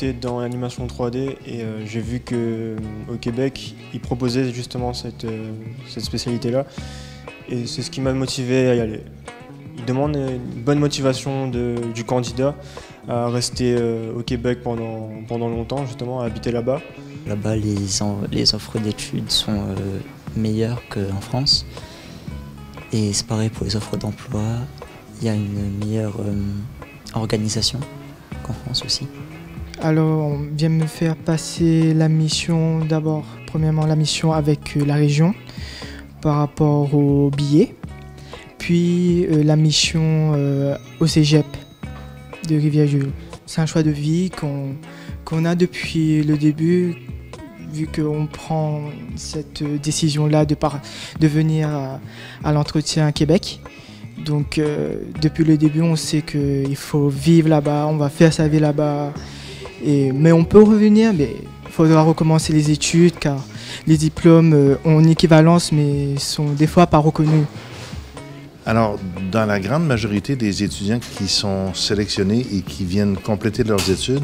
été dans l'animation 3D et j'ai vu qu'au Québec, ils proposaient justement cette spécialité-là. Et c'est ce qui m'a motivé à y aller. Ils demandent une bonne motivation du candidat à rester au Québec pendant longtemps, justement, à habiter là-bas. Là-bas, les offres d'études sont meilleures qu'en France. Et c'est pareil pour les offres d'emploi. Il y a une meilleure organisation qu'en France aussi. Alors, on vient me faire passer la mission, d'abord, premièrement, la mission avec la région par rapport aux billets. Puis la mission au cégep de Rivière-du-Loup. C'est un choix de vie qu'on a depuis le début, vu qu'on prend cette décision-là de venir à l'entretien à Québec. Donc depuis le début, on sait qu'il faut vivre là-bas, on va faire sa vie là-bas. Mais on peut revenir, mais il faudra recommencer les études car les diplômes ont une équivalence mais sont des fois pas reconnus. Alors, dans la grande majorité des étudiants qui sont sélectionnés et qui viennent compléter leurs études,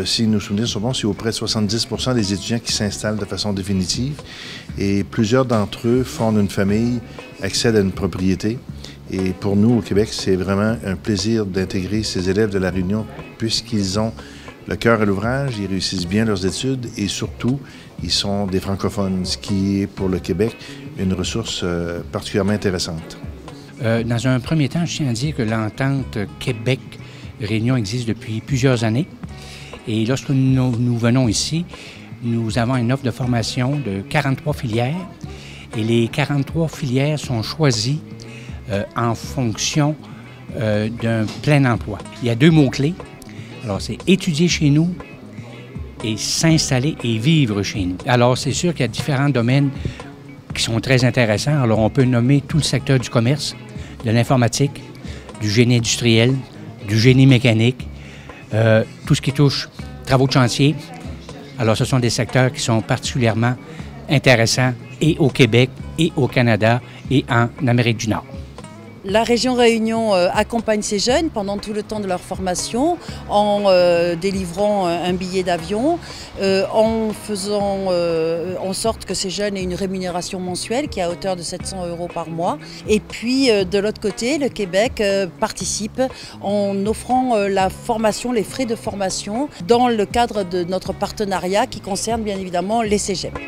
si nos souvenirs sont bons, c'est auprès de 70% des étudiants qui s'installent de façon définitive et plusieurs d'entre eux fondent une famille, accèdent à une propriété. Et pour nous, au Québec, c'est vraiment un plaisir d'intégrer ces élèves de La Réunion puisqu'ils ont le cœur à l'ouvrage, ils réussissent bien leurs études et surtout, ils sont des francophones, ce qui est pour le Québec une ressource particulièrement intéressante. Dans un premier temps, je tiens à dire que l'entente Québec-Réunion existe depuis plusieurs années. Et lorsque nous venons ici, nous avons une offre de formation de 43 filières. Et les 43 filières sont choisies en fonction d'un plein emploi. Il y a 2 mots-clés. Alors, c'est étudier chez nous et s'installer et vivre chez nous. Alors, c'est sûr qu'il y a différents domaines qui sont très intéressants. Alors, on peut nommer tout le secteur du commerce, de l'informatique, du génie industriel, du génie mécanique, tout ce qui touche travaux de chantier. Alors, ce sont des secteurs qui sont particulièrement intéressants et au Québec, et au Canada, et en Amérique du Nord. La région Réunion accompagne ces jeunes pendant tout le temps de leur formation en délivrant un billet d'avion, en faisant en sorte que ces jeunes aient une rémunération mensuelle qui est à hauteur de 700 € par mois. Et puis de l'autre côté, le Québec participe en offrant la formation, les frais de formation dans le cadre de notre partenariat qui concerne bien évidemment les cégeps.